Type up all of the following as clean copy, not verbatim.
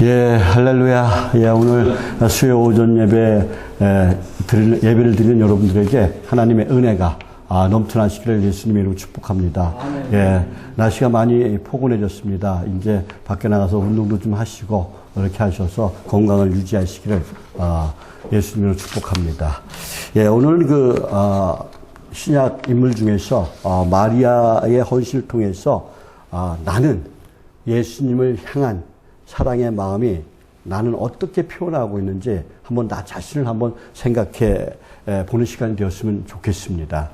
예, 할렐루야. 예, 오늘 수요 오전 예배를 드리는 여러분들에게 하나님의 은혜가 넘쳐나시기를 예수님의 이름으로 축복합니다. 예, 날씨가 많이 포근해졌습니다. 이제 밖에 나가서 운동도 좀 하시고 이렇게 하셔서 건강을 유지하시기를 예수님으로 축복합니다. 예, 오늘 신약 인물 중에서 마리아의 헌신을 통해서 나는 예수님을 향한 사랑의 마음이 나는 어떻게 표현하고 있는지 한번 나 자신을 한번 생각해 보는 시간이 되었으면 좋겠습니다.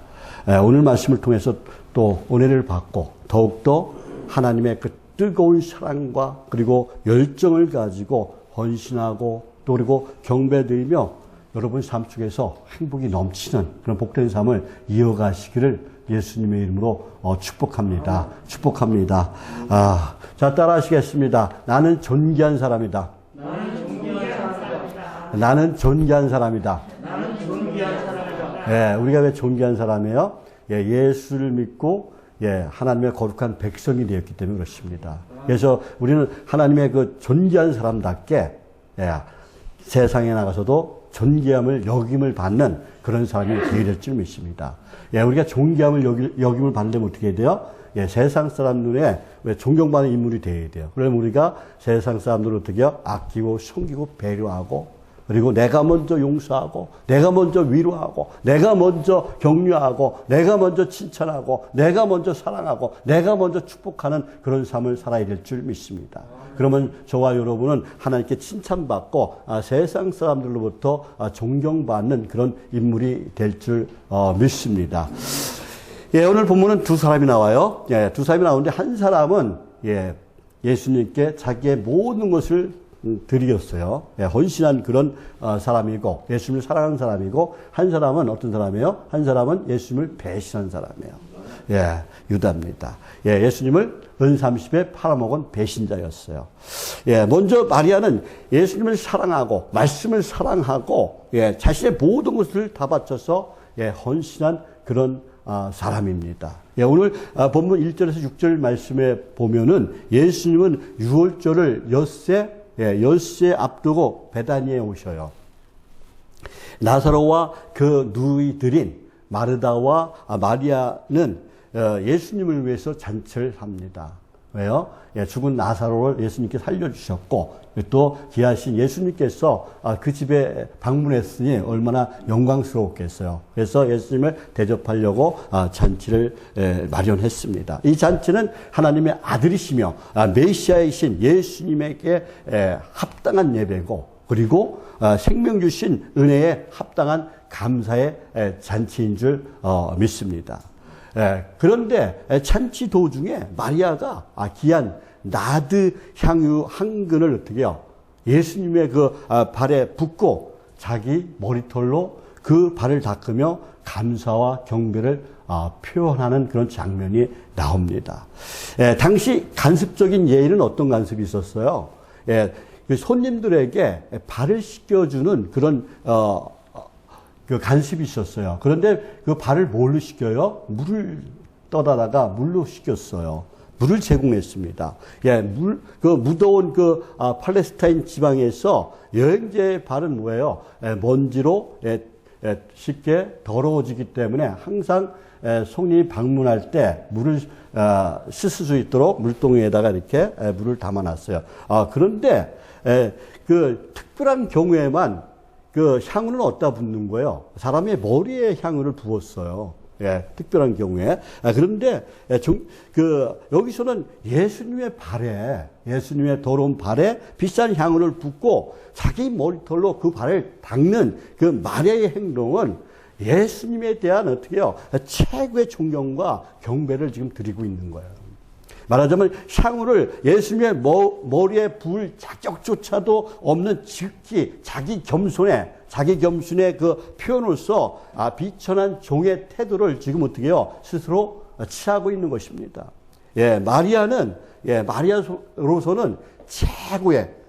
오늘 말씀을 통해서 또 은혜를 받고 더욱더 하나님의 그 뜨거운 사랑과 그리고 열정을 가지고 헌신하고 또 그리고 경배드리며 여러분 삶 속에서 행복이 넘치는 그런 복된 삶을 이어가시기를 예수님의 이름으로 축복합니다. 축복합니다. 자, 따라하시겠습니다. 나는 존귀한 사람이다. 나는 존귀한 사람이다. 나는 존귀한 사람이다. 나는 존귀한 사람이다. 예, 우리가 왜 존귀한 사람이에요? 예, 예수를 믿고 하나님의 거룩한 백성이 되었기 때문에 그렇습니다. 그래서 우리는 하나님의 그 존귀한 사람답게 세상에 나가서도 존귀함을 여김을 받는 그런 사람이 되어야 될 줄 믿습니다. 우리가 존귀함을 여김을 받는다면 어떻게 해야 돼요? 세상 사람 눈에 왜 존경받는 인물이 되어야 돼요. 그러면 우리가 세상 사람들을 어떻게 해요? 아끼고 섬기고 배려하고 그리고 내가 먼저 용서하고 내가 먼저 위로하고 내가 먼저 격려하고 내가 먼저 칭찬하고 내가 먼저 사랑하고 내가 먼저 축복하는 그런 삶을 살아야 될 줄 믿습니다. 그러면 저와 여러분은 하나님께 칭찬받고 세상 사람들로부터 존경받는 그런 인물이 될 줄 믿습니다. 오늘 본문은 두 사람이 나와요. 두 사람이 나오는데 한 사람은 예수님께 자기의 모든 것을 드리겠어요. 헌신한 그런 사람이고 예수님을 사랑하는 사람이고 한 사람은 어떤 사람이에요? 한 사람은 예수님을 배신한 사람이에요. 유다입니다. 예수님을 은30에 팔아먹은 배신자였어요. 먼저 마리아는 예수님을 사랑하고 말씀을 사랑하고 자신의 모든 것을 다 바쳐서 헌신한 그런 사람입니다. 오늘 본문 1절에서 6절 말씀에 보면은 예수님은 유월절을 엿새 앞두고 베다니에 오셔요. 나사로와 그 누이들인 마르다와 마리아는 예수님을 위해서 잔치를 합니다. 왜요? 죽은 나사로를 예수님께 살려주셨고 또 귀하신 예수님께서 그 집에 방문했으니 얼마나 영광스러웠겠어요. 그래서 예수님을 대접하려고 잔치를 마련했습니다. 이 잔치는 하나님의 아들이시며 메시아이신 예수님에게 합당한 예배고 그리고 생명 주신 은혜에 합당한 감사의 잔치인 줄 믿습니다. 그런데 잔치 도중에 마리아가 귀한 나드 향유 한 근을 어떻게 해요? 예수님의 그 발에 붓고 자기 머리털로 그 발을 닦으며 감사와 경배를 표현하는 그런 장면이 나옵니다. 당시 간습적인 예의는 어떤 간습이 있었어요? 그 손님들에게 발을 씻겨주는 그런 그 간습이 있었어요. 그런데 그 발을 뭘로 씻겨요? 물을 떠다가 물로 씻겼어요. 물을 제공했습니다. 무더운 팔레스타인 지방에서 여행자의 발은 뭐예요? 먼지로 쉽게 더러워지기 때문에 항상 손님이 방문할 때 물을 씻을 수 있도록 물동이에다가 이렇게 물을 담아놨어요. 그런데 그 특별한 경우에만 그 향유는 어디다 붓는 거예요? 사람의 머리에 향유를 부었어요. 특별한 경우에. 그런데 여기서는 예수님의 더러운 발에 비싼 향유를 붓고 자기 머리털로 그 발을 닦는 그 마리아의 행동은 예수님에 대한 어떻게 해요? 최고의 존경과 경배를 지금 드리고 있는 거예요. 말하자면 향유를 예수님의 머리에 부을 자격조차도 없는 즉히 자기 겸손의 그 표현으로서 비천한 종의 태도를 지금 어떻게 해요? 스스로 취하고 있는 것입니다. 마리아로서는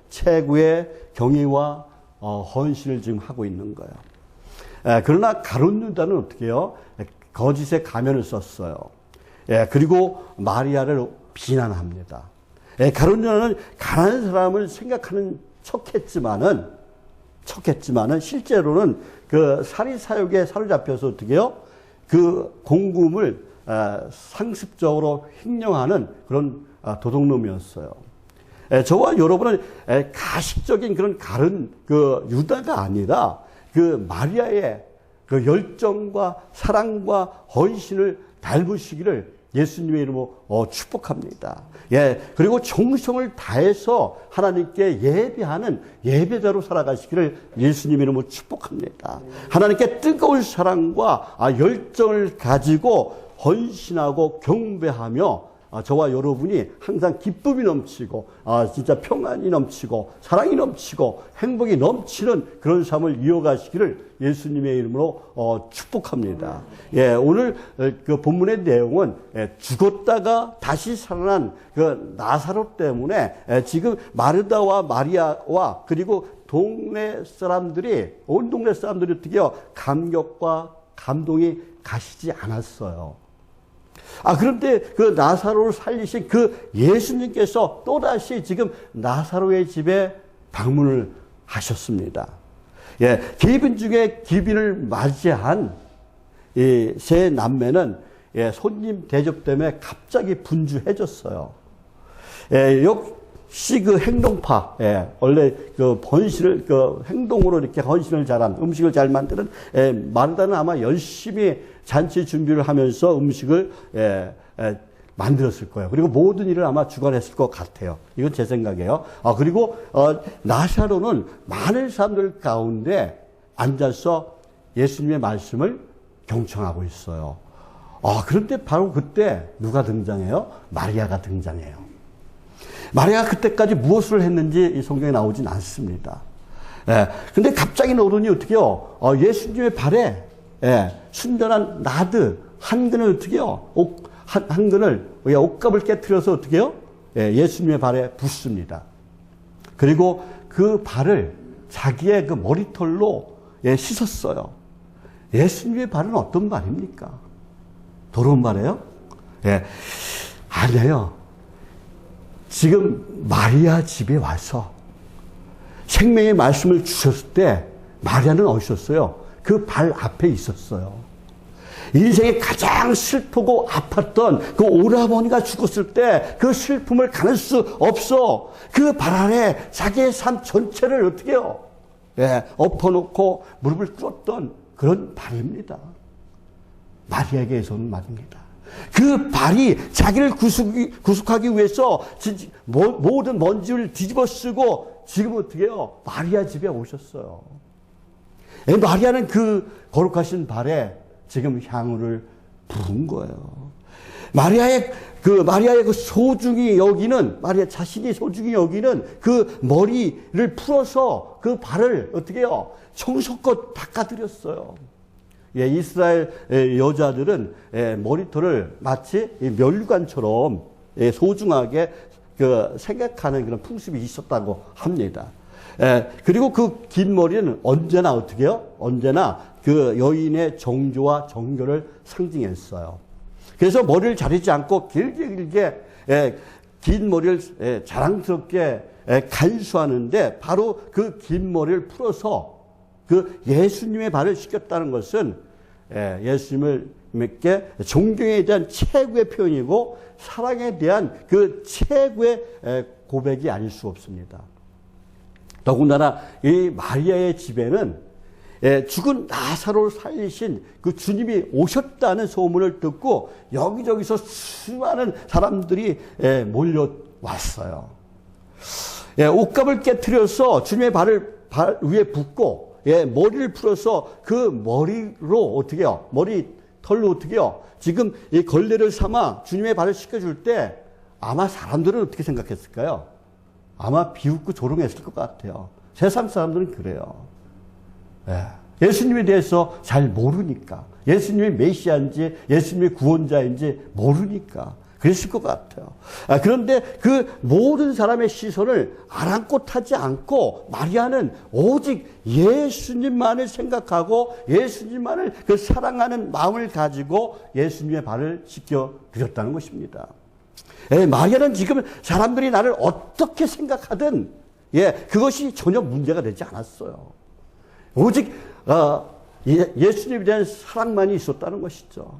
최고의 경의와 헌신을 지금 하고 있는 거예요. 그러나 가룟 유다는 어떻게 해요? 거짓의 가면을 썼어요. 그리고 마리아를 비난합니다. 가룟 요나는 가난한 사람을 생각하는 척했지만은 실제로는 그 사리사욕에 사로잡혀서 어떻게 해요? 그 공금을 상습적으로 횡령하는 그런 도둑놈이었어요. 저와 여러분은 가식적인 그런 가룟 그 유다가 아니라 그 마리아의 그 열정과 사랑과 헌신을 닮으시기를 예수님의 이름으로 축복합니다. 그리고 정성을 다해서 하나님께 예배하는 예배자로 살아가시기를 예수님의 이름으로 축복합니다. 하나님께 뜨거운 사랑과 열정을 가지고 헌신하고 경배하며 저와 여러분이 항상 기쁨이 넘치고 진짜 평안이 넘치고 사랑이 넘치고 행복이 넘치는 그런 삶을 이어가시기를 예수님의 이름으로 축복합니다. 오늘 그 본문의 내용은 죽었다가 다시 살아난 그 나사로 때문에 지금 마르다와 마리아와 그리고 동네 사람들이 온 동네 사람들이 어떻게 해요? 감격과 감동이 가시지 않았어요. 그런데 그 나사로를 살리신 그 예수님께서 또다시 지금 나사로의 집에 방문을 하셨습니다. 기빈 중에 기빈을 맞이한 이 세 남매는 손님 대접 때문에 갑자기 분주해졌어요. 역시 그 행동파, 원래 그 번신을, 그 행동으로 이렇게 헌신을 잘한, 음식을 잘 만드는, 마르다는 아마 열심히 잔치 준비를 하면서 음식을, 만들었을 거예요. 그리고 모든 일을 아마 주관했을 것 같아요. 이건 제 생각이에요. 그리고, 나사로는 많은 사람들 가운데 앉아서 예수님의 말씀을 경청하고 있어요. 그런데 바로 그때 누가 등장해요? 마리아가 등장해요. 마리아가 그때까지 무엇을 했는지 이 성경에 나오진 않습니다. 근데 갑자기 오더니 어떻게 해요? 예수님의 발에, 순전한 나드, 한 근을 어떻게 해요? 한 근을, 옷값을 깨트려서 어떻게 해요? 예수님의 발에 붓습니다. 그리고 그 발을 자기의 그 머리털로 씻었어요. 예수님의 발은 어떤 발입니까? 더러운 발이에요? 아니에요. 지금 마리아 집에 와서 생명의 말씀을 주셨을 때 마리아는 어디 있었어요? 그 발 앞에 있었어요. 인생에 가장 슬프고 아팠던 그 오라버니가 죽었을 때 그 슬픔을 가눌 수 없어. 그 발 아래 자기의 삶 전체를 어떻게 해요? 엎어놓고 무릎을 꿇었던 그런 발입니다. 마리아에게서는 말입니다. 그 발이 자기를 구속하기 위해서 모든 먼지를 뒤집어 쓰고 지금 어떻게 해요? 마리아 집에 오셨어요. 마리아는 그 거룩하신 발에 지금 향유를 부은 거예요. 마리아의 그 소중히 여기는, 마리아 자신이 소중히 여기는 그 머리를 풀어서 그 발을 어떻게 해요? 청소껏 닦아드렸어요. 이스라엘 여자들은 머리털을 마치 면류관처럼 소중하게 생각하는 그런 풍습이 있었다고 합니다. 그리고 그 긴 머리는 언제나 어떻게 해요? 언제나 그 여인의 정조와 정결을 상징했어요. 그래서 머리를 자르지 않고 길게 긴 머리를 자랑스럽게 간수하는데 바로 그 긴 머리를 풀어서 그 예수님의 발을 씻겼다는 것은 예수님께 존경에 대한 최고의 표현이고 사랑에 대한 그 최고의 고백이 아닐 수 없습니다. 더군다나 이 마리아의 집에는 죽은 나사로를 살리신 그 주님이 오셨다는 소문을 듣고 여기저기서 수많은 사람들이 몰려왔어요. 옷값을 깨트려서 주님의 발 위에 붓고 머리를 풀어서 그 머리로 어떻게 해요? 머리털로 어떻게 해요? 지금 이 걸레를 삼아 주님의 발을 씻겨줄 때 아마 사람들은 어떻게 생각했을까요? 아마 비웃고 조롱했을 것 같아요. 세상 사람들은 그래요. 예수님에 대해서 잘 모르니까. 예수님이 메시아인지 예수님이 구원자인지 모르니까. 그랬을 것 같아요. 그런데 그 모든 사람의 시선을 아랑곳하지 않고 마리아는 오직 예수님만을 생각하고 예수님만을 그 사랑하는 마음을 가지고 예수님의 발을 씻겨 드렸다는 것입니다. 마리아는 지금 사람들이 나를 어떻게 생각하든 그것이 전혀 문제가 되지 않았어요. 오직 예수님에 대한 사랑만이 있었다는 것이죠.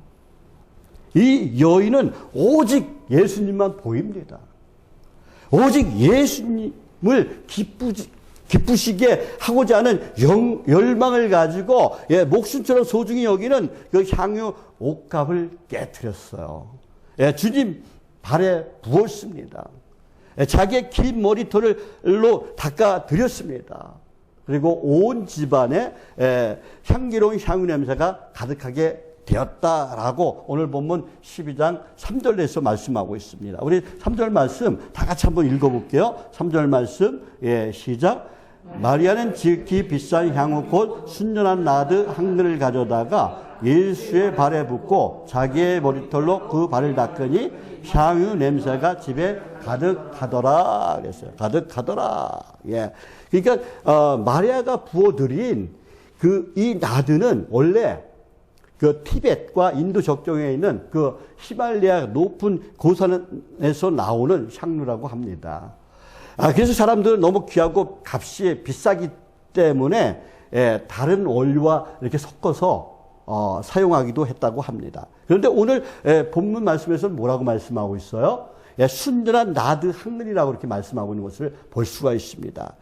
이 여인은 오직 예수님만 보입니다. 오직 예수님을 기쁘시게 하고자 하는 열망을 가지고 목숨처럼 소중히 여기는 그 향유 옥합을 깨뜨렸어요. 주님 발에 부었습니다. 자기의 긴 머리털로 닦아드렸습니다. 그리고 온 집안에 향기로운 향유 냄새가 가득하게 되었다라고 오늘 본문 12장 3절에서 말씀하고 있습니다. 우리 3절 말씀 다 같이 한번 읽어볼게요. 3절 말씀 시작. 마리아는 지극히 비싼 향후 곧 순전한 나드 한 그릇을 가져다가 예수의 발에 붓고 자기의 머리털로 그 발을 닦으니 향유 냄새가 집에 가득하더라 그랬어요. 가득하더라. 그러니까 마리아가 부어드린 이 나드는 원래 그 티벳과 인도 적정에 있는 그 히말라야 높은 고산에서 나오는 향유라고 합니다. 그래서 사람들은 너무 귀하고 값이 비싸기 때문에 다른 원료와 이렇게 섞어서 사용하기도 했다고 합니다. 그런데 오늘 본문 말씀에서는 뭐라고 말씀하고 있어요? 순전한 나드 한 그릇이라고 이렇게 말씀하고 있는 것을 볼 수가 있습니다.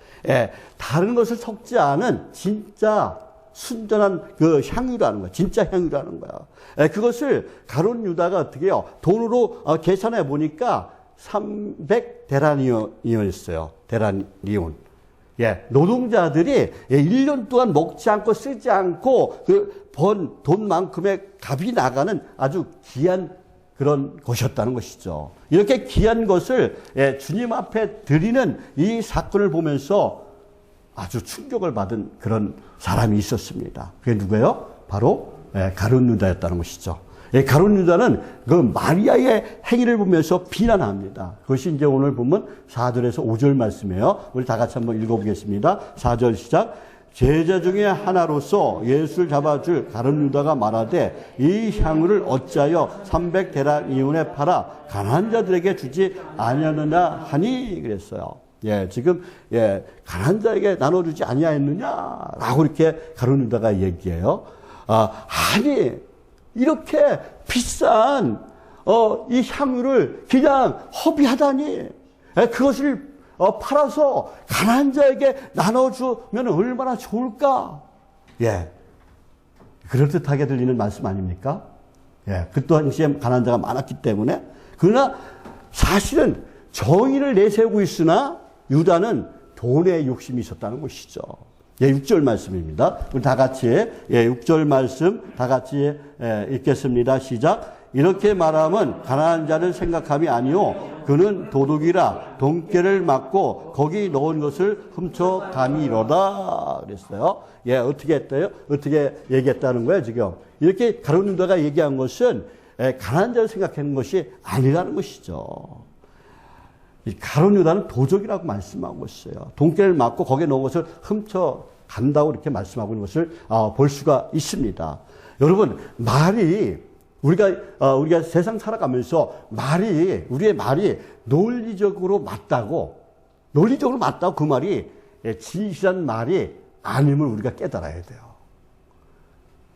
다른 것을 섞지 않은 진짜 순전한 그 향유라는 거야. 진짜 향유라는 거야. 그것을 가룟 유다가 어떻게 해요? 돈으로 계산해 보니까 300데나리온이었어요. 데나리온. 노동자들이 1년 동안 먹지 않고 쓰지 않고 그 번 돈만큼의 값이 나가는 아주 귀한 그런 것이었다는 것이죠. 이렇게 귀한 것을 주님 앞에 드리는 이 사건을 보면서 아주 충격을 받은 그런 사람이 있었습니다. 그게 누구예요? 바로 가룟 유다였다는 것이죠. 가룟 유다는 그 마리아의 행위를 보면서 비난합니다. 그것이 이제 오늘 보면 4절에서 5절 말씀이에요. 우리 다 같이 한번 읽어보겠습니다. 4절 시작. 제자 중에 하나로서 예수를 잡아줄 가룟 유다가 말하되 이 향유를 어찌하여 300데나리온에 팔아 가난한 자들에게 주지 아니하느냐 하니 그랬어요. 지금 가난한 자에게 나눠주지 아니하였느냐라고 이렇게 가룟 유다가 얘기해요. 아니 이렇게 비싼 이 향유를 그냥 허비하다니 그것을 팔아서 가난한 자에게 나눠주면 얼마나 좋을까? 그럴듯하게 들리는 말씀 아닙니까? 그 당시에 가난한 자가 많았기 때문에. 그러나 사실은 정의를 내세우고 있으나 유다는 돈에 욕심이 있었다는 것이죠. 6절 말씀입니다. 우리 다 같이 6절 말씀 다 같이 읽겠습니다. 시작. 이렇게 말하면 가난한 자를 생각함이 아니요 그는 도둑이라 돈깨를 맞고 거기 넣은 것을 훔쳐가미로다 그랬어요. 어떻게 했대요? 어떻게 얘기했다는 거예요 지금? 이렇게 가룟 유다가 얘기한 것은 가난한 자를 생각하는 것이 아니라는 것이죠. 이 가룟 유다는 도적이라고 말씀하고 있어요. 돈깨를 맞고 거기에 넣은 것을 훔쳐간다고 이렇게 말씀하고 있는 것을 볼 수가 있습니다. 여러분 말이 우리가 세상 살아가면서 우리의 말이 논리적으로 맞다고 그 말이 진실한 말이 아님을 우리가 깨달아야 돼요.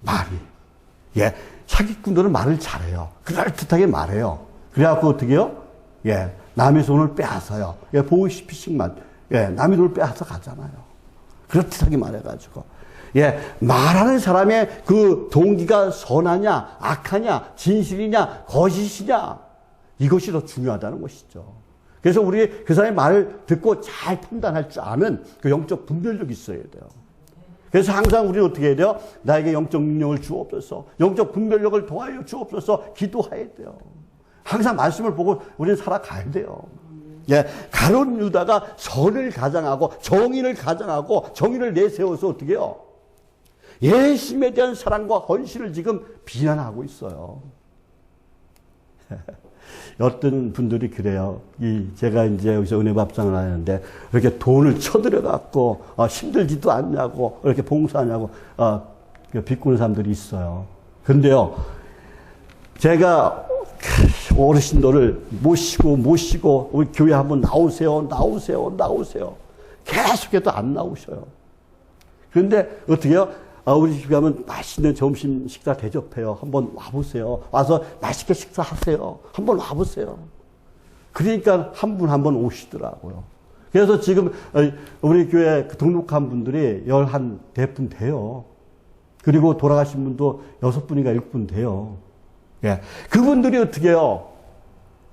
말이. 사기꾼들은 말을 잘해요. 그럴듯하게 말해요. 그래갖고 어떻게 해요? 남의 손을 빼앗아요. 보이스피싱만. 남의 돈을 빼앗아 가잖아요. 그럴듯하게 말해가지고. 말하는 사람의 그 동기가 선하냐, 악하냐, 진실이냐, 거짓이냐, 이것이 더 중요하다는 것이죠. 그래서 우리 그 사람의 말을 듣고 잘 판단할 줄 아는 그 영적 분별력이 있어야 돼요. 그래서 항상 우리는 어떻게 해야 돼요? 나에게 영적 능력을 주옵소서, 영적 분별력을 더하여 주옵소서 기도해야 돼요. 항상 말씀을 보고 우리는 살아가야 돼요. 가룟 유다가 선을 가장하고 정의를 가장하고 정의를 내세워서 어떻게 해요? 예수님에 대한 사랑과 헌신을 지금 비난하고 있어요. 어떤 분들이 그래요. 제가 이제 여기서 은혜밥상을 하는데 이렇게 돈을 쳐들여갖고 힘들지도 않냐고 이렇게 봉사하냐고 비꾸는 사람들이 있어요. 근데요, 제가 어르신들을 모시고 우리 교회 한번 나오세요. 계속해도 안 나오셔요. 그런데 어떻게 해요? 우리 집에 가면 맛있는 점심 식사 대접해요. 한번 와보세요. 와서 맛있게 식사하세요. 한번 와보세요. 그러니까 한 분 오시더라고요. 그래서 지금 우리 교회 등록한 분들이 14분 돼요. 그리고 돌아가신 분도 6분인가 7분 돼요. 예. 그분들이 어떻게 해요?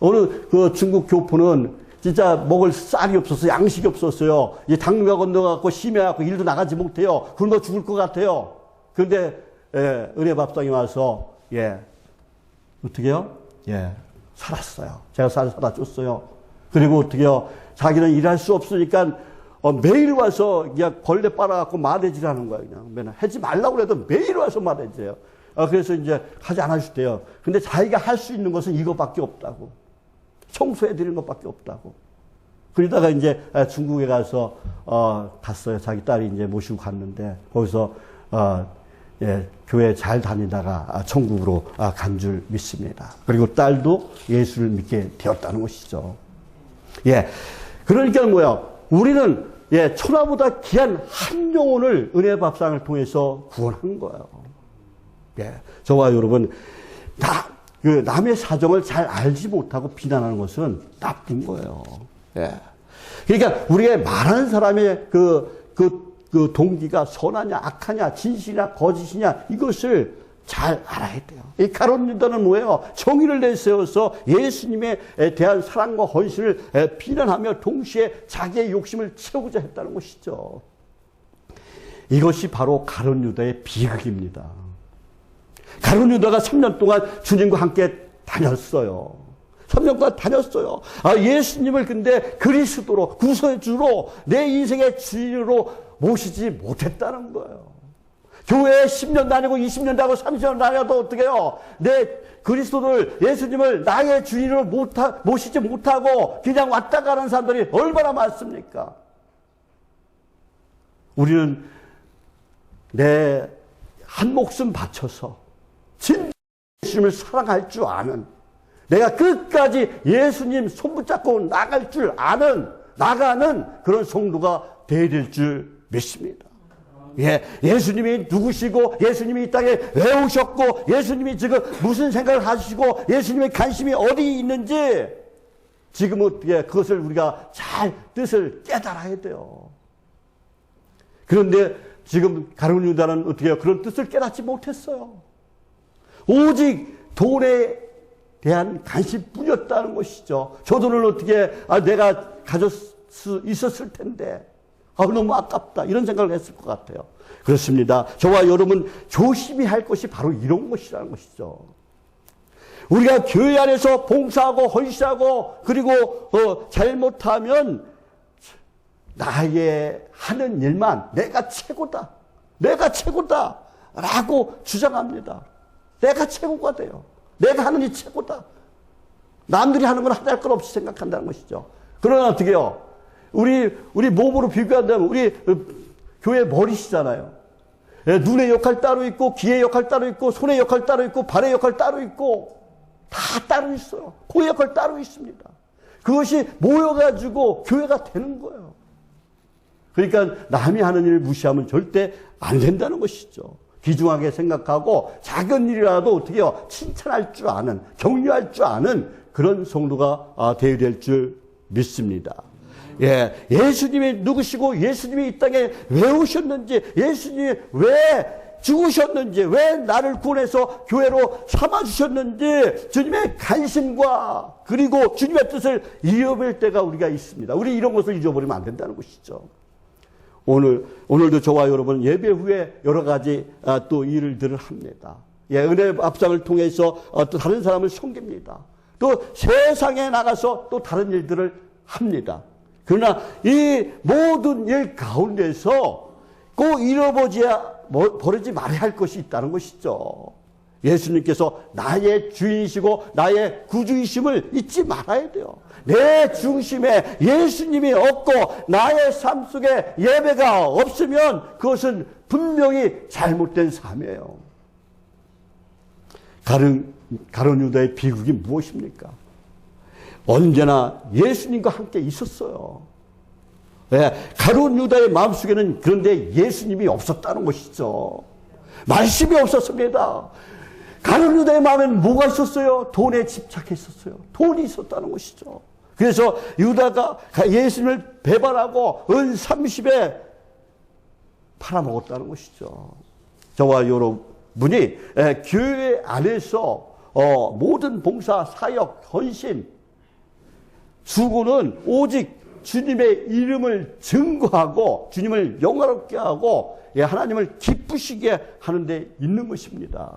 어느 그 중국 교포는 진짜 먹을 쌀이 없었어요. 양식이 없었어요. 이 당뇨가 건너갖고 심해갖고 일도 나가지 못해요. 굶어 죽을 것 같아요. 그런데, 은혜 밥상에 와서, 어떻게 해요? 살았어요. 제가 살아줬어요. 그리고 어떻게 해요? 자기는 일할 수 없으니까, 매일 와서 그냥 걸레 빨아갖고 마대질 하는 거예요. 그냥 맨날 하지 말라고 해도 매일 와서 마대질해요. 그래서 이제 하지 않아주대요. 근데 자기가 할 수 있는 것은 이것밖에 없다고. 청소해드리는 것밖에 없다고. 그러다가 이제 중국에 가서, 갔어요. 자기 딸이 이제 모시고 갔는데, 거기서, 교회 잘 다니다가 천국으로 간 줄 믿습니다. 그리고 딸도 예수를 믿게 되었다는 것이죠. 그러니까 뭐야. 우리는, 천하보다 귀한 한 영혼을 은혜 밥상을 통해서 구원한 거예요. 저와 여러분, 남의 사정을 잘 알지 못하고 비난하는 것은 나쁜 거예요. 그러니까 우리가 말하는 사람의 그 동기가 선하냐, 악하냐, 진실이냐, 거짓이냐, 이것을 잘 알아야 돼요. 이 가룟 유다는 뭐예요? 정의를 내세워서 예수님에 대한 사랑과 헌신을 비난하며 동시에 자기의 욕심을 채우고자 했다는 것이죠. 이것이 바로 가룟 유다의 비극입니다. 가룟 유다가 3년 동안 주님과 함께 다녔어요. 3년 동안 다녔어요. 예수님을 근데 그리스도로, 구세주로, 내 인생의 주인으로 모시지 못했다는 거예요. 교회에 10년 다니고 20년 다니고 30년 다녀도 어떻게 해요? 내 그리스도를, 예수님을 나의 주인으로 모시지 못하고 그냥 왔다 가는 사람들이 얼마나 많습니까? 우리는 내 한 목숨 바쳐서 진짜 예수님을 사랑할 줄 아는, 내가 끝까지 예수님 손붙잡고 나가는 그런 성도가 되어야 될 줄 믿습니다. 예수님이 누구시고, 예수님이 이 땅에 왜 오셨고, 예수님이 지금 무슨 생각을 하시고, 예수님의 관심이 어디 있는지, 지금 어떻게 그것을 우리가 잘 뜻을 깨달아야 돼요. 그런데 지금 가룟 유다는 어떻게 해요? 그런 뜻을 깨닫지 못했어요. 오직 돈에 대한 관심뿐이었다는 것이죠. 저 돈을 어떻게 내가 가질 수 있었을 텐데 너무 아깝다 이런 생각을 했을 것 같아요. 그렇습니다. 저와 여러분 조심히 할 것이 바로 이런 것이라는 것이죠. 우리가 교회 안에서 봉사하고 헌신하고 그리고 잘못하면 나의 하는 일만 내가 최고다 라고 주장합니다. 내가 최고가 돼요. 내가 하는 일이 최고다. 남들이 하는 건 하나 할 것 없이 생각한다는 것이죠. 그러나 어떻게 해요? 우리 몸으로 비교한다면 우리 교회 머리시잖아요. 눈의 역할 따로 있고, 귀의 역할 따로 있고, 손의 역할 따로 있고, 발의 역할 따로 있고, 다 따로 있어요. 그 역할 따로 있습니다. 그것이 모여가지고 교회가 되는 거예요. 그러니까 남이 하는 일을 무시하면 절대 안 된다는 것이죠. 귀중하게 생각하고 작은 일이라도 어떻게 해요? 칭찬할 줄 아는, 격려할 줄 아는 그런 성도가 되어야 될 줄 믿습니다. 예수님이 누구시고 예수님이 이 땅에 왜 오셨는지, 예수님이 왜 죽으셨는지, 왜 나를 구원해서 교회로 삼아주셨는지 주님의 관심과 그리고 주님의 뜻을 잃어버릴 때가 우리가 있습니다. 우리 이런 것을 잊어버리면 안 된다는 것이죠. 오늘도 저와 여러분 예배 후에 여러 가지 또 일들을 합니다. 은혜 밥상을 통해서 또 다른 사람을 섬깁니다. 또 세상에 나가서 또 다른 일들을 합니다. 그러나 이 모든 일 가운데서 꼭 버리지 말아야 할 것이 있다는 것이죠. 예수님께서 나의 주인이시고 나의 구주이심을 잊지 말아야 돼요. 내 중심에 예수님이 없고 나의 삶 속에 예배가 없으면 그것은 분명히 잘못된 삶이에요. 가룟 유다의 비극이 무엇입니까? 언제나 예수님과 함께 있었어요. 예, 가룟 유다의 마음속에는 그런데 예수님이 없었다는 것이죠. 말씀이 없었습니다. 가룟 유다의 마음에는 뭐가 있었어요? 돈에 집착했었어요. 돈이 있었다는 것이죠. 그래서 유다가 예수님을 배반하고 은 30에 팔아먹었다는 것이죠. 저와 여러분이 교회 안에서 모든 봉사, 사역, 헌신, 수고는 오직 주님의 이름을 증거하고 주님을 영화롭게 하고 하나님을 기쁘시게 하는 데 있는 것입니다.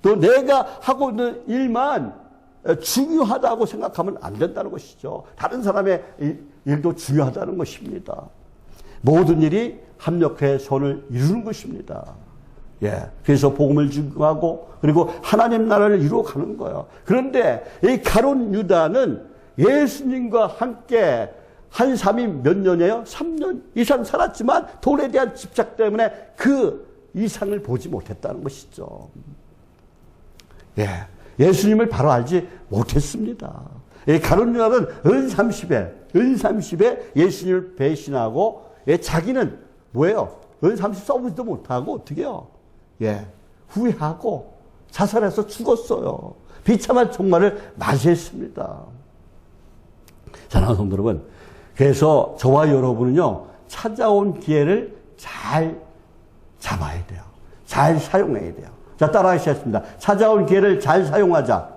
또 내가 하고 있는 일만 중요하다고 생각하면 안 된다는 것이죠. 다른 사람의 일도 중요하다는 것입니다. 모든 일이 합력해 선을 이루는 것입니다. 예, 그래서 복음을 증거하고 그리고 하나님 나라를 이루어가는 거예요. 그런데 이 가룟 유다는 예수님과 함께 한 삶이 몇 년이에요? 3년 이상 살았지만 돈에 대한 집착 때문에 그 이상을 보지 못했다는 것이죠. 예, 예수님을 바로 알지 못했습니다. 이 가룟 유다는 은 30에 예수님을 배신하고 자기는 뭐예요? 은 30 써보지도 못하고 어떻게 해요? 예, 후회하고 자살해서 죽었어요. 비참한 종말을 맞이했습니다. 사랑하는 성도 여러분, 그래서 저와 여러분은요, 찾아온 기회를 잘 잡아야 돼요. 잘 사용해야 돼요. 자, 따라하시겠습니다. 찾아온 기회를 잘 사용하자.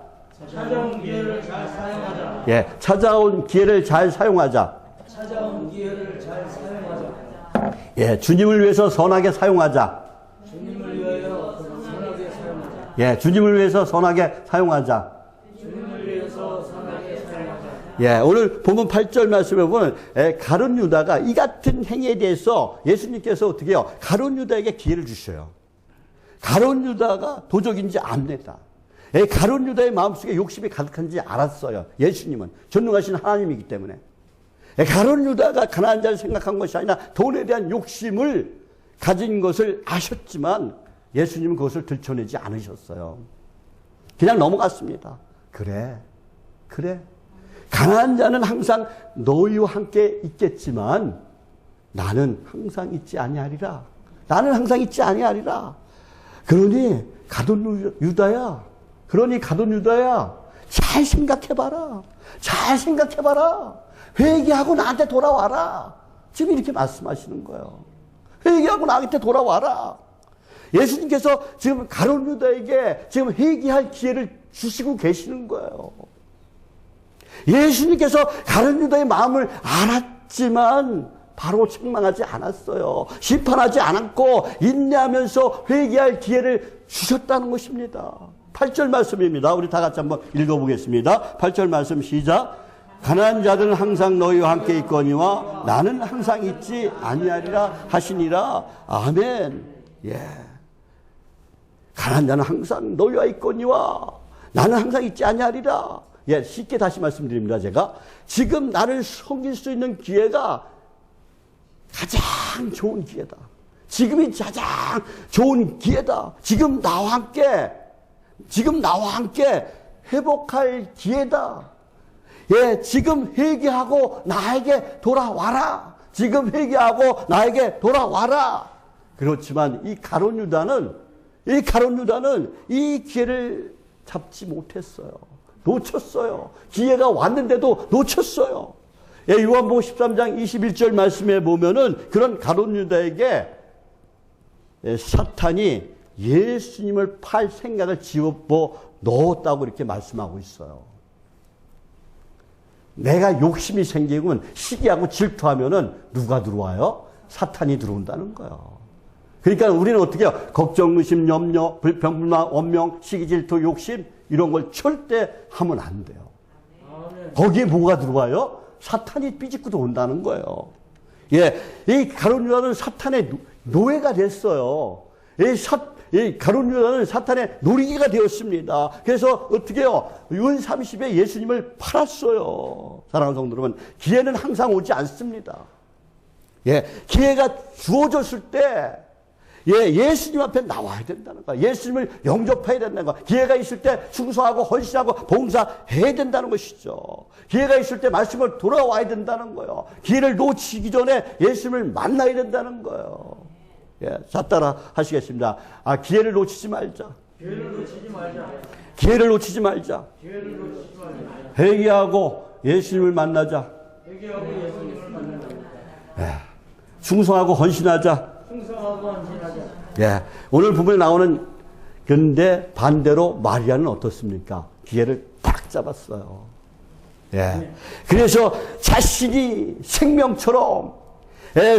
찾아온 기회를 잘 사용하자. 예, 찾아온 기회를 잘 사용하자. 찾아온 기회를 잘 사용하자. 예, 주님을 위해서 선하게 사용하자. 주님을 위하여 선하게 사용하자. 예, 주님을 위해서 선하게 사용하자. 주님을 위해서 선하게 사용하자. 예, 오늘 본문 8절 말씀에 보면 가룟 유다가 이 같은 행위에 대해서 예수님께서 어떻게 해요? 가룟 유다에게 기회를 주셔요. 가룟 유다가 도적인지 압니다. 가룟 유다의 마음속에 욕심이 가득한지 알았어요. 예수님은 전능하신 하나님이기 때문에. 가룟 유다가 가난한 자를 생각한 것이 아니라 돈에 대한 욕심을 가진 것을 아셨지만 예수님은 그것을 들춰내지 않으셨어요. 그냥 넘어갔습니다. 그래. 가난한 자는 항상 너희와 함께 있겠지만 나는 항상 있지 아니하리라. 나는 항상 있지 아니하리라. 그러니 가룟 유다야. 잘 생각해봐라. 회개하고 나한테 돌아와라. 지금 이렇게 말씀하시는 거예요. 회개하고 나한테 돌아와라. 예수님께서 지금 가룟 유다에게 지금 회개할 기회를 주시고 계시는 거예요. 예수님께서 가룟 유다의 마음을 알았지만 바로 책망하지 않았어요. 심판하지 않았고 인내하면서 회개할 기회를 주셨다는 것입니다. 8절 말씀입니다. 우리 다 같이 한번 읽어보겠습니다. 8절 말씀 시작. 가난한 자들은 항상 너희와 함께 있거니와 나는 항상 있지 아니하리라 하시니라. 아멘. 예. 가난한 자는 항상 너희와 있거니와 나는 항상 있지 아니하리라. 예, 쉽게 다시 말씀드립니다. 제가 지금 나를 섬길 수 있는 기회가 가장 좋은 기회다. 지금이 가장 좋은 기회다. 지금 나와 함께 회복할 기회다. 예, 지금 회개하고 나에게 돌아와라. 그렇지만 이 가룟 유다는 이 기회를 잡지 못했어요. 놓쳤어요. 기회가 왔는데도 놓쳤어요. 예, 요한복음 13장 21절 말씀에 보면은 그런 가룟 유다에게 사탄이 예수님을 팔 생각을 집어 넣었다고 이렇게 말씀하고 있어요. 내가 욕심이 생기면 시기하고 질투하면은 누가 들어와요? 사탄이 들어온다는 거예요. 그러니까 우리는 어떻게 해요? 걱정, 의심, 염려, 불평불만, 원명, 시기, 질투, 욕심 이런 걸 절대 하면 안 돼요. 거기에 뭐가 들어와요? 사탄이 삐집고 들어온다는 거예요. 예, 이 가룟 유다는 사탄의 노예가 됐어요. 이 가룟 유다는 사탄의 놀이기가 되었습니다. 그래서 어떻게 해요? 은 30에 예수님을 팔았어요. 사랑하는 성도 여러분, 기회는 항상 오지 않습니다. 예, 기회가 주어졌을 때 예수님 앞에 나와야 된다는 거야. 예수님을 영접해야 된다는 거야. 기회가 있을 때 충성하고 헌신하고 봉사해야 된다는 것이죠. 기회가 있을 때 말씀을 돌아와야 된다는 거예요. 기회를 놓치기 전에 예수님을 만나야 된다는 거예요. 자, 따라 하시겠습니다. 기회를 놓치지 말자. 기회를 놓치지 말자. 기회를 놓치지 말자. 기회를 놓치지 말자. 회개하고 예수님을 만나자. 회개하고 예수님을 만나자. 충성하고 헌신하자. 충성하고 헌신하자. 오늘 부분에 나오는 근데 반대로 마리아는 어떻습니까? 기회를 딱 잡았어요. 그래서 자신이 생명처럼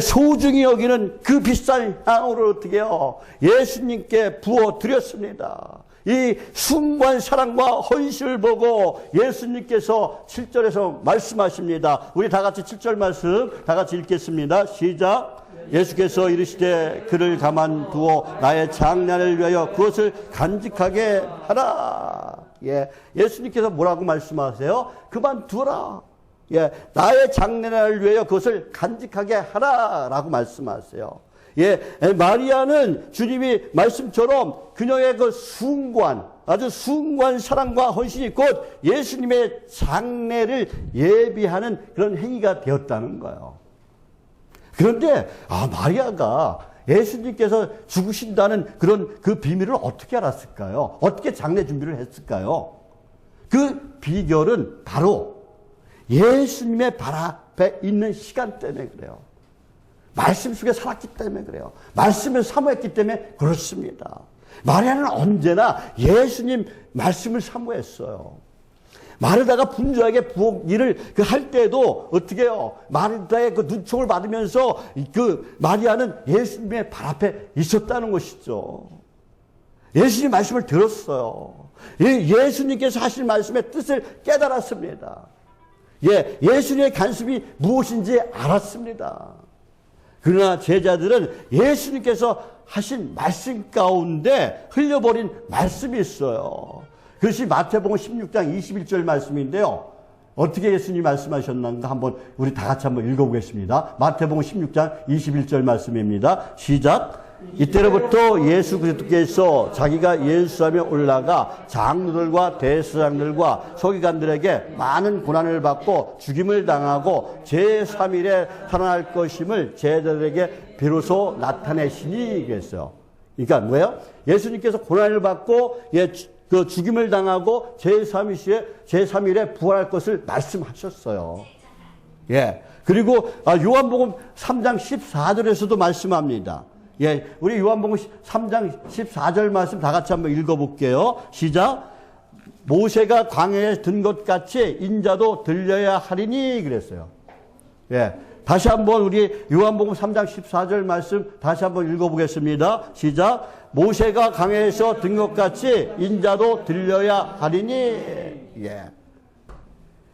소중히 여기는 그 비싼 향후를 어떻게 해요? 예수님께 부어드렸습니다. 이 숭고한 사랑과 헌신을 보고 예수님께서 7절에서 말씀하십니다. 우리 다 같이 7절 말씀 다 같이 읽겠습니다. 시작. 예수께서 이르시되 그를 가만두어 나의 장난을 위하여 그것을 간직하게 하라. 예수님께서 뭐라고 말씀하세요? 그만두라. 나의 장래를 위하여 그것을 간직하게 하라라고 말씀하세요. 마리아는 주님이 말씀처럼 그녀의 그 아주 숭고한 사랑과 헌신이 곧 예수님의 장래를 예비하는 그런 행위가 되었다는 거예요. 그런데 마리아가 예수님께서 죽으신다는 그런 그 비밀을 어떻게 알았을까요? 어떻게 장례 준비를 했을까요? 그 비결은 바로 예수님의 발 앞에 있는 시간 때문에 그래요. 말씀 속에 살았기 때문에 그래요. 말씀을 사모했기 때문에 그렇습니다. 마리아는 언제나 예수님 말씀을 사모했어요. 마르다가 분주하게 부엌 일을 할 때도 어떻게 해요? 마르다의 그 눈총을 받으면서 그 마리아는 예수님의 발 앞에 있었다는 것이죠. 예수님 말씀을 들었어요. 예수님께서 하신 말씀의 뜻을 깨달았습니다. 예수님의 간섭이 무엇인지 알았습니다. 그러나 제자들은 예수님께서 하신 말씀 가운데 흘려버린 말씀이 있어요. 그것이 마태복음 16장 21절 말씀인데요. 어떻게 예수님이 말씀하셨는가 한번 우리 다 같이 한번 읽어보겠습니다. 마태복음 16장 21절 말씀입니다. 시작. 이때로부터 예수 그리스도께서 자기가 예루살렘에 올라가 장로들과 대제사장들과 서기관들에게 많은 고난을 받고 죽임을 당하고 제3일에 살아날 것임을 제자들에게 비로소 나타내시니 그랬어요. 그러니까 뭐예요? 예수님께서 고난을 받고 그 죽임을 당하고 제3일에 부활할 것을 말씀하셨어요. 그리고 요한복음 3장 14절에서도 말씀합니다. 우리 요한복음 3장 14절 말씀 다 같이 한번 읽어볼게요. 시작. 모세가 광야에 든 것 같이 인자도 들려야 하리니 그랬어요. 다시 한번 우리 요한복음 3장 14절 말씀 다시 한번 읽어보겠습니다. 시작. 모세가 광야에서 든 것 같이 인자도 들려야 하리니.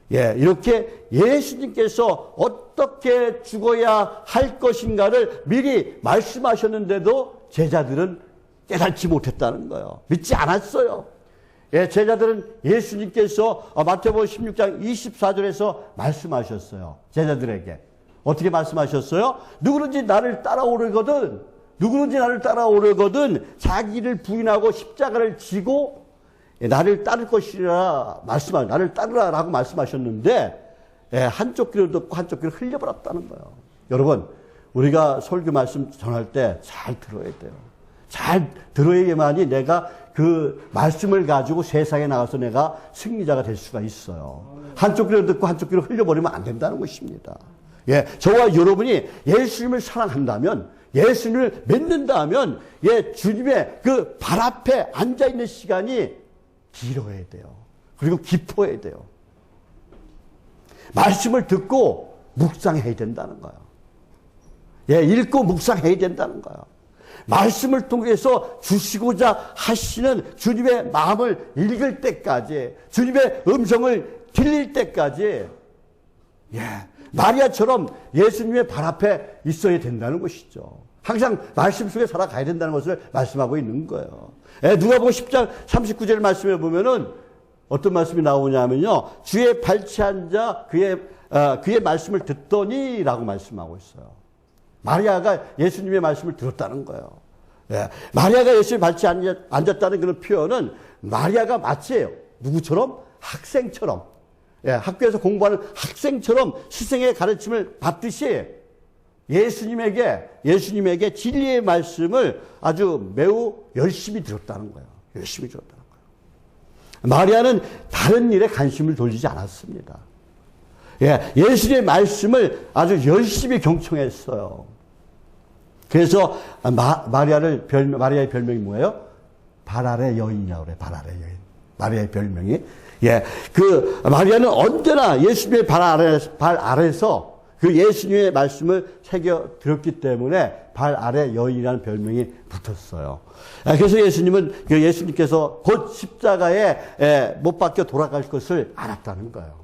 이렇게 예수님께서 어떻게 죽어야 할 것인가를 미리 말씀하셨는데도 제자들은 깨닫지 못했다는 거예요. 믿지 않았어요. 제자들은 예수님께서 마태복음 16장 24절에서 말씀하셨어요. 제자들에게. 어떻게 말씀하셨어요? 누구든지 나를 따라오려거든 자기를 부인하고 십자가를 지고 나를 따를 것이라 나를 따르라라고 말씀하셨는데 한쪽 귀를 듣고 한쪽 귀를 흘려버렸다는 거예요. 여러분, 우리가 설교 말씀 전할 때 잘 들어야 돼요. 잘 들어야만이 내가 그 말씀을 가지고 세상에 나가서 내가 승리자가 될 수가 있어요. 한쪽 귀를 듣고 한쪽 귀를 흘려버리면 안 된다는 것입니다. 저와 여러분이 예수님을 사랑한다면, 예수님을 믿는다면, 주님의 그 발 앞에 앉아있는 시간이 길어야 돼요. 그리고 깊어야 돼요. 말씀을 듣고 묵상해야 된다는 거예요. 읽고 묵상해야 된다는 거예요. 말씀을 통해서 주시고자 하시는 주님의 마음을 읽을 때까지, 주님의 음성을 들릴 때까지, 마리아처럼 예수님의 발 앞에 있어야 된다는 것이죠. 항상 말씀 속에 살아가야 된다는 것을 말씀하고 있는 거예요. 누가복음 10장 39절 말씀에 보면은 어떤 말씀이 나오냐면요. 주의 발치에 앉아 그의 말씀을 듣더니라고 말씀하고 있어요. 마리아가 예수님의 말씀을 들었다는 거예요. 예, 마리아가 예수님 발치에 앉았다는 그런 표현은 마리아가 마치 누구처럼? 학생처럼, 예, 학교에서 공부하는 학생처럼 스승의 가르침을 받듯이 예수님에게 진리의 말씀을 아주 매우 열심히 들었다는 거예요. 열심히 들었다는 거예요. 마리아는 다른 일에 관심을 돌리지 않았습니다. 예, 예수님의 말씀을 아주 열심히 경청했어요. 그래서 마리아의 별명이 뭐예요? 발 아래 여인이라고 그래요. 발 아래 여인. 마리아의 별명이. 예, 마리아는 언제나 예수님의 발 아래서 그 예수님의 말씀을 새겨 들었기 때문에 발 아래 여인이라는 별명이 붙었어요. 그래서 예수님께서 곧 십자가에 못 박혀 돌아갈 것을 알았다는 거예요.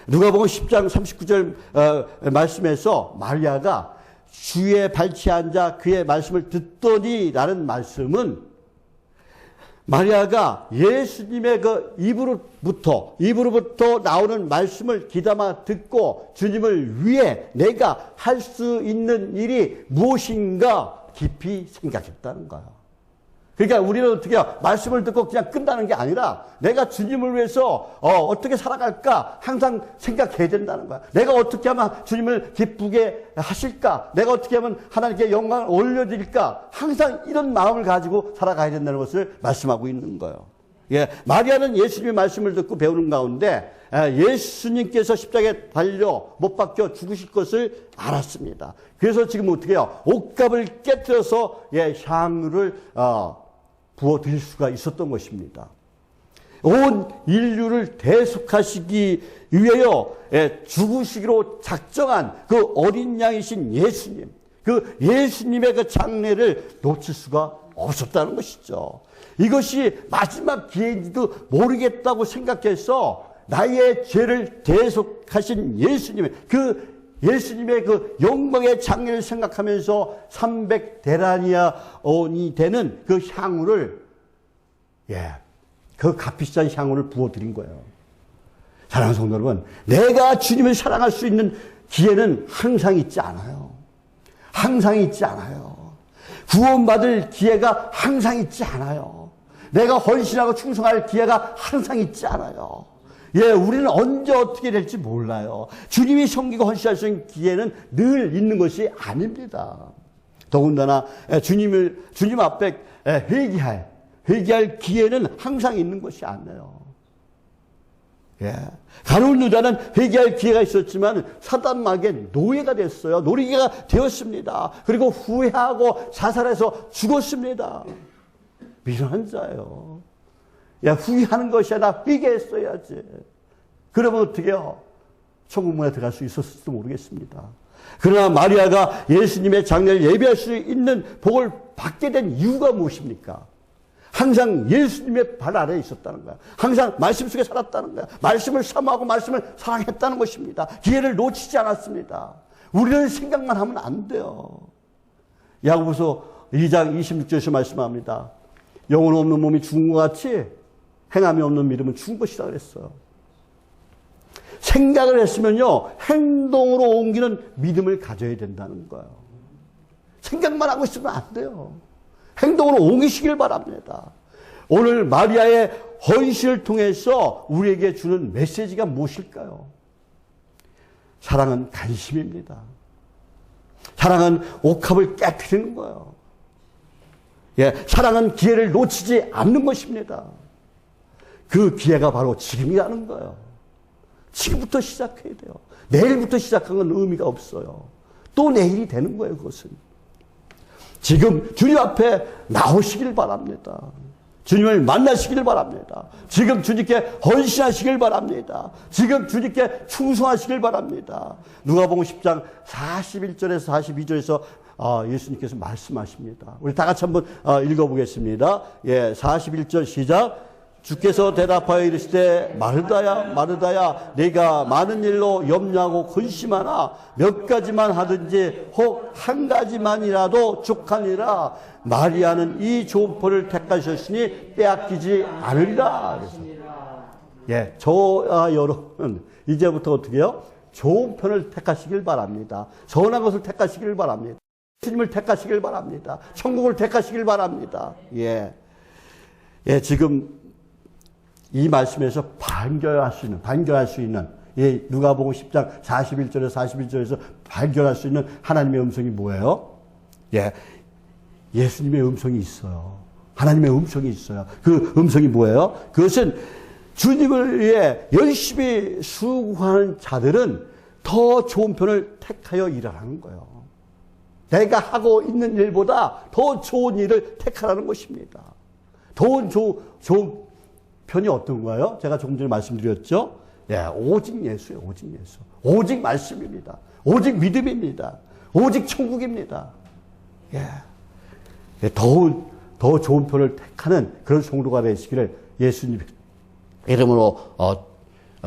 누가복음 10장 39절 말씀에서 마리아가 주의 발치에 앉아 그의 말씀을 듣더니라는 말씀은 마리아가 예수님의 그 입으로부터 나오는 말씀을 귀담아 듣고 주님을 위해 내가 할 수 있는 일이 무엇인가 깊이 생각했다는 거예요. 그러니까 우리는 어떻게 해요? 말씀을 듣고 그냥 끝나는 게 아니라 내가 주님을 위해서 어떻게 살아갈까 항상 생각해야 된다는 거야. 내가 어떻게 하면 주님을 기쁘게 하실까? 내가 어떻게 하면 하나님께 영광을 올려드릴까? 항상 이런 마음을 가지고 살아가야 된다는 것을 말씀하고 있는 거예요. 예, 마리아는 예수님의 말씀을 듣고 배우는 가운데 예수님께서 십자가에 달려 못 박혀 죽으실 것을 알았습니다. 그래서 지금 어떻게 해요? 옷값을 깨뜨려서 향유를 부어드릴 수가 있었던 것입니다. 온 인류를 대속하시기 위하여 죽으시기로 작정한 그 어린 양이신 예수님, 그 예수님의 그 장례를 놓칠 수가 없었다는 것이죠. 이것이 마지막 기회인지도 모르겠다고 생각해서 나의 죄를 대속하신 예수님의 그 영광의 장례를 생각하면서 300데나리온이 되는 그 향유를, 그 값비싼 향유를 부어드린 거예요. 사랑하는 성도 여러분, 내가 주님을 사랑할 수 있는 기회는 항상 있지 않아요. 항상 있지 않아요. 구원받을 기회가 항상 있지 않아요. 내가 헌신하고 충성할 기회가 항상 있지 않아요. 우리는 언제 어떻게 될지 몰라요. 주님이 섬기고 헌신할 수 있는 기회는 늘 있는 것이 아닙니다. 더군다나 주님 앞에 회개할 기회는 항상 있는 것이 아니에요. 가룟 유다는 회개할 기회가 있었지만 사단 마귀의 노예가 됐어요. 노리개가 되었습니다. 그리고 후회하고 자살해서 죽었습니다. 미련한 자예요. 후회하는 것이 아니라 회개했어야지. 그러면 어떻게 해요? 천국문에 들어갈 수 있었을지도 모르겠습니다. 그러나 마리아가 예수님의 장례를 예배할 수 있는 복을 받게 된 이유가 무엇입니까? 항상 예수님의 발 아래에 있었다는 거야. 항상 말씀 속에 살았다는 거야. 말씀을 사모하고 말씀을 사랑했다는 것입니다. 기회를 놓치지 않았습니다. 우리는 생각만 하면 안 돼요. 야고보서 2장 26절에서 말씀합니다. 영혼 없는 몸이 죽은 것 같이 행함이 없는 믿음은 죽은 것이다 그랬어요. 생각을 했으면요, 행동으로 옮기는 믿음을 가져야 된다는 거예요. 생각만 하고 있으면 안 돼요. 행동으로 옮기시길 바랍니다. 오늘 마리아의 헌신을 통해서 우리에게 주는 메시지가 무엇일까요? 사랑은 관심입니다. 사랑은 옥합을 깨뜨리는 거예요. 사랑은 기회를 놓치지 않는 것입니다. 그 기회가 바로 지금이라는 거예요. 지금부터 시작해야 돼요. 내일부터 시작한 건 의미가 없어요. 또 내일이 되는 거예요, 그것은. 지금 주님 앞에 나오시길 바랍니다. 주님을 만나시길 바랍니다. 지금 주님께 헌신하시길 바랍니다. 지금 주님께 충성하시길 바랍니다. 누가복음 10장 41절에서 42절에서 예수님께서 말씀하십니다. 우리 다 같이 한번 읽어보겠습니다. 41절 시작. 주께서 대답하여 이르시되 마르다야 마르다야 네가 많은 일로 염려하고 근심하나 몇 가지만 하든지 혹 한 가지만이라도 족하니라. 마리아는 이 좋은 포를 택하셨으니 빼앗기지 않으리라. 저와 여러분 이제부터 어떻게 해요? 좋은 편을 택하시길 바랍니다. 선한 것을 택하시길 바랍니다. 예수님을 택하시길 바랍니다. 천국을 택하시길 바랍니다. 예, 지금 이 말씀에서 발견할 수 있는 누가복음 10장 41절에서 발견할 수 있는 하나님의 음성이 뭐예요? 예수님의 음성이 있어요. 하나님의 음성이 있어요. 그 음성이 뭐예요? 그것은 주님을 위해 열심히 수고하는 자들은 더 좋은 편을 택하여 일하라는 거예요. 내가 하고 있는 일보다 더 좋은 일을 택하라는 것입니다. 더 좋은 편이 어떤 거예요? 제가 조금 전에 말씀드렸죠? 오직 예수예요. 오직 예수. 오직 말씀입니다. 오직 믿음입니다. 오직 천국입니다. 더 좋은 편을 택하는 그런 성도가 되시기를 예수님 이름으로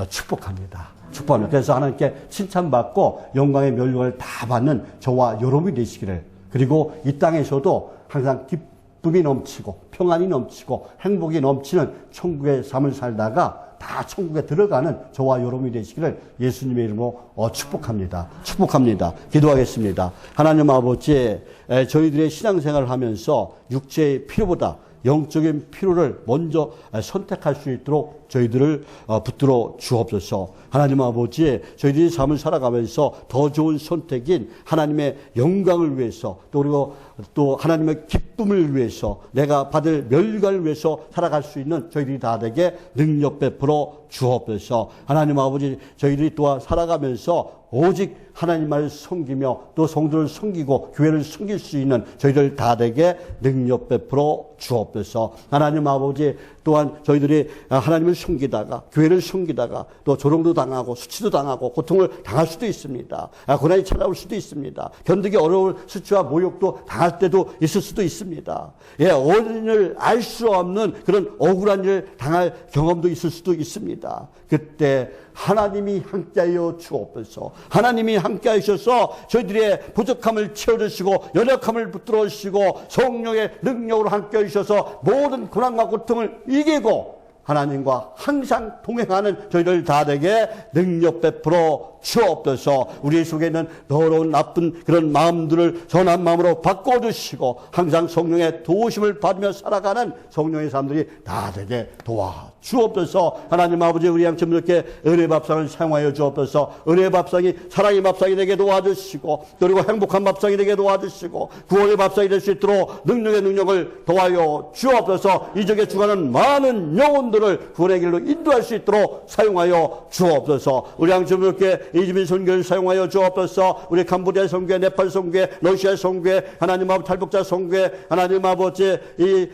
축복합니다. 축복합니다. 그래서 하나님께 칭찬받고 영광의 멸류관을 다 받는 저와 여러분이 되시기를, 그리고 이 땅에서도 항상 기쁨이 넘치고 평안이 넘치고 행복이 넘치는 천국의 삶을 살다가 다 천국에 들어가는 저와 여러분이 되시기를 예수님의 이름으로 축복합니다. 축복합니다. 기도하겠습니다. 하나님 아버지, 저희들의 신앙생활을 하면서 육체의 필요보다 영적인 필요를 먼저 선택할 수 있도록 저희들을 붙들어 주옵소서. 하나님 아버지, 저희들이 삶을 살아가면서 더 좋은 선택인 하나님의 영광을 위해서, 그리고 또 하나님의 기쁨을 위해서, 내가 받을 멸관을 위해서 살아갈 수 있는 저희들이 다 되게 능력 베풀어 주옵소서. 하나님 아버지, 저희들이 또한 살아가면서 오직 하나님을 섬기며 또 성도를 섬기고 교회를 섬길 수 있는 저희들 다 되게 능력 베풀어 주옵소서. 하나님 아버지, 또한 저희들이 하나님을 섬기다가 교회를 섬기다가 또 조롱도 당하고 수치도 당하고 고통을 당할 수도 있습니다. 고난이 찾아올 수도 있습니다. 견디기 어려운 수치와 모욕도 당할 때도 있을 수도 있습니다. 원인을 알 수 없는 그런 억울한 일을 당할 경험도 있을 수도 있습니다. 그때 하나님이 함께하여 주옵소서. 하나님이 함께하셔서 저희들의 부족함을 채워주시고 연약함을 붙들어 주시고 성령의 능력으로 함께해 주셔서 모든 고난과 고통을 이기고 하나님과 항상 동행하는 저희들 다 되게 능력 베풀어 주옵소서. 우리 속에 있는 더러운 나쁜 그런 마음들을 선한 마음으로 바꿔주시고 항상 성령의 도우심을 받으며 살아가는 성령의 사람들이 다 되게 도와 주옵소서. 하나님 아버지, 우리 양심들께 은혜 밥상을 사용하여 주옵소서. 은혜 밥상이 사랑의 밥상이 되게 도와주시고, 그리고 행복한 밥상이 되게 도와주시고, 구원의 밥상이 될 수 있도록 능력의 능력을 도와여 주옵소서. 이 적에 죽어가는 많은 영혼들을 구원의 길로 인도할 수 있도록 사용하여 주옵소서. 우리 양심들께 이주민 선교를 사용하여 주옵소서. 우리 캄보디아 선교회, 네팔 선교회, 러시아 선교회, 하나님 아버지 탈북자 선교회, 하나님 아버지 이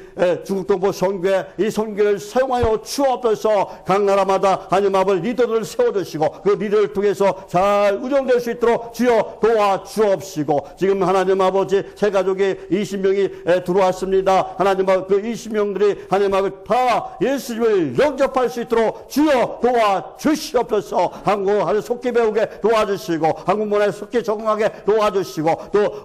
중국 동포 선교회, 이 선교를 사용하여 주옵소서. 각 나라마다 하나님 아버지 리더들을 세워주시고 그 리더를 통해서 잘 운영될 수 있도록 주여 도와 주옵시고, 지금 하나님 아버지 새 가족이 20명이 들어왔습니다. 하나님 아버지 그 20명들이 하나님 아버지 다 예수님을 영접할 수 있도록 주여 도와 주시옵소서. 한국 하늘 속기 배우게 도와주시고 한국 문화에 속기 적응하게 도와주시고 또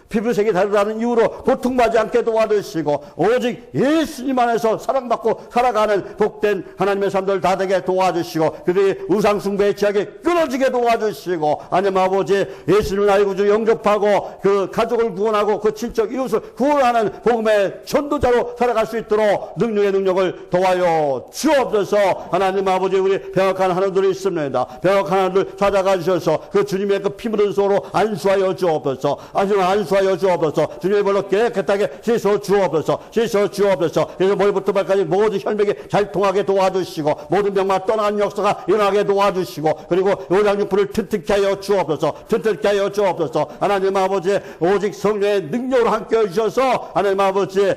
피부색이 다르다는 이유로 고통받지 않게 도와주시고 오직 예수님 안에서 사랑받고 살아가는 복된 하나님의 사람들 다 되게 도와주시고 그들이 우상숭배에 취하게 끊어지게 도와주시고, 하나님 아버지 예수님을 알고 주 영접하고 그 가족을 구원하고 그 친척 이웃을 구원하는 복음의 전도자로 살아갈 수 있도록 능력의 능력을 도와요 주옵소서. 하나님 아버지, 우리 병역한 하나들이 있습니다. 병역한 하나들 찾아가 주셔서 그 주님의 그 피 묻은 손으로 안수하여 주옵소서. 안수하여 주옵소서. 주님의 벌로 깨끗하게 씻어 주옵소서. 씻어 주옵소서. 그래서 머리부터 발까지 모든 혈맥이 잘 통하게 도와주시고 모든 병만 떠나는 역사가 일어나게 도와주시고, 그리고 요양육부를 튼튼케 하여 주옵소서. 튼튼케 하여 주옵소서. 하나님 아버지, 오직 성령의 능력으로 함께 해주셔서 하나님 아버지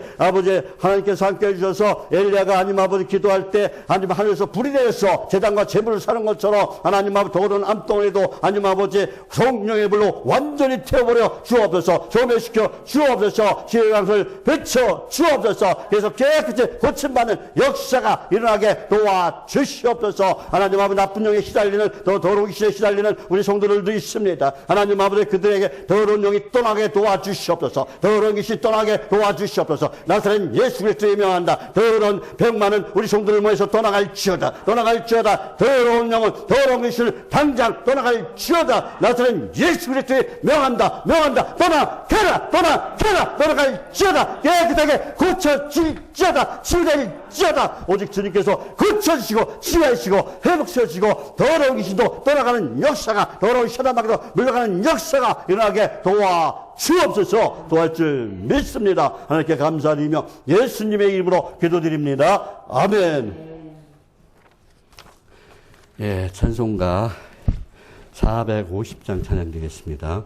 하나님께서 함께 해주셔서 엘리야가 하나님 아버지 기도할 때 하나님 하늘에서 불이 내려서 제단과 제물을 사는 것처럼 하나님 아버지 더러운 암덩어리도 하나님 아버지 성령의 불로 완전히 태워버려 주옵소서. 소멸시켜 주옵소서. 지혜강을 베쳐 주옵소서. 그래서 깨끗이 고침받는 역사가 일어나게 도와주시옵소서. 하나님 아버지 나쁜 영에 시달리는 더 더러운 귀신에 시달리는 우리 성도들도 있습니다. 하나님 아버지 그들에게 더러운 영이 떠나게 도와주시옵소서. 더러운 귀신이 떠나게 도와주시옵소서. 나사렛 예수 그리스도의 명한다. 더러운 병 많은 우리 성도들 모여서 떠나갈지어다. 더러운 영은 더러운 귀신을 당장 떠나갈지어다. 나사렛 예수 그리스도의 명한다. 떠나 돌아가라 돌아갈지어다 깨끗하게 고쳐질지어다 치유될지어다. 오직 주님께서 고쳐주시고 치유하시고 회복시켜주시고 더러운 귀신도 떠나가는 역사가, 더러운 샤단마귀도 물러가는 역사가 일어나게 도와주옵소서. 도와줄 줄 믿습니다. 하나님께 감사드리며 예수님의 이름으로 기도드립니다. 아멘. 예, 찬송가 450장 찬양드리겠습니다.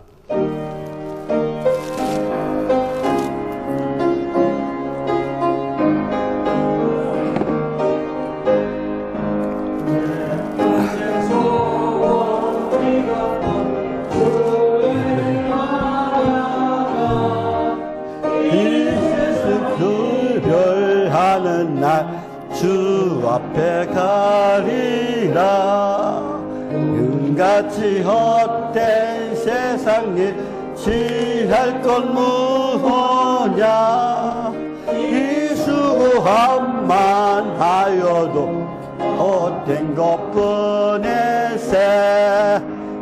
하는 날 주 앞에 가리라. 은같이 헛된 세상 일 취할 것 무엇냐. 이 수고함만 하여도 헛된 것뿐일세.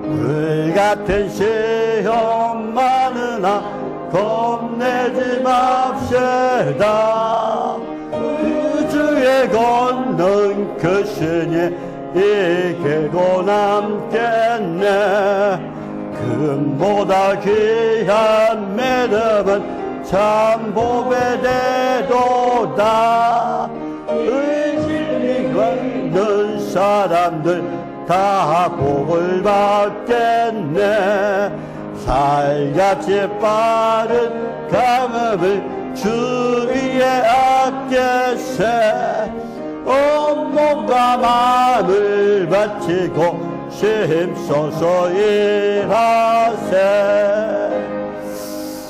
불같은 시험 많으나 겁내지 맙시다. 주에 걷는 그 신이 이기고 남겠네. 금보다 귀한 믿음은 참 복의 대도다. 의심이 걷는 사람들 다 복을 받겠네. 살같이 빠른 강음을 주위에 아껴세. 온몸과 마음을 바치고 힘써서 일하세.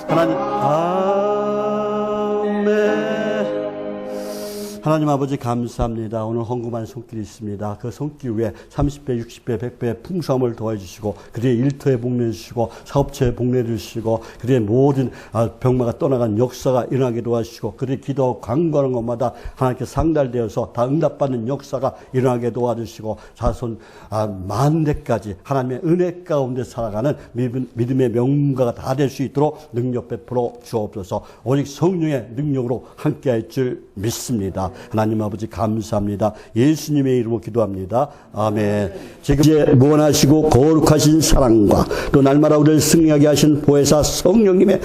하나님 아멘. 하나님 아버지 감사합니다. 오늘 헌금한 손길이 있습니다. 그 손길 위에 30배, 60배, 100배 풍성함을 도와주시고 그들의 일터에 복내주시고 사업체에 복내주시고 그들의 모든 병마가 떠나간 역사가 일어나게 도와주시고 그들의 기도 간구하는 것마다 하나님께 상달되어서 다 응답받는 역사가 일어나게 도와주시고 자손 만대까지 하나님의 은혜 가운데 살아가는 믿음의 명문가가 다 될 수 있도록 능력 베풀어 주옵소서. 오직 성령의 능력으로 함께할 줄 믿습니다. 하나님 아버지 감사합니다. 예수님의 이름으로 기도합니다. 아멘. 지금 이제 무한하시고 거룩하신 사랑과 또 날마다 우리를 승리하게 하신 보혜사 성령님의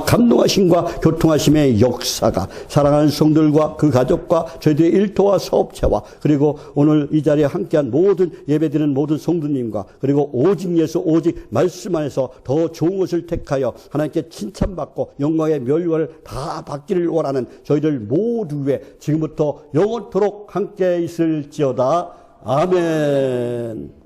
감동하심과 교통하심의 역사가 사랑하는 성들과 그 가족과 저희들의 일터와 사업체와 그리고 오늘 이 자리에 함께한 모든 예배드리는 모든 성도님과 그리고 오직 예수 오직 말씀 안에서 더 좋은 것을 택하여 하나님께 칭찬받고 영광의 멸류관을 다 받기를 원하는 저희들 모두의 지금부터 영원토록 함께 있을지어다. 아멘.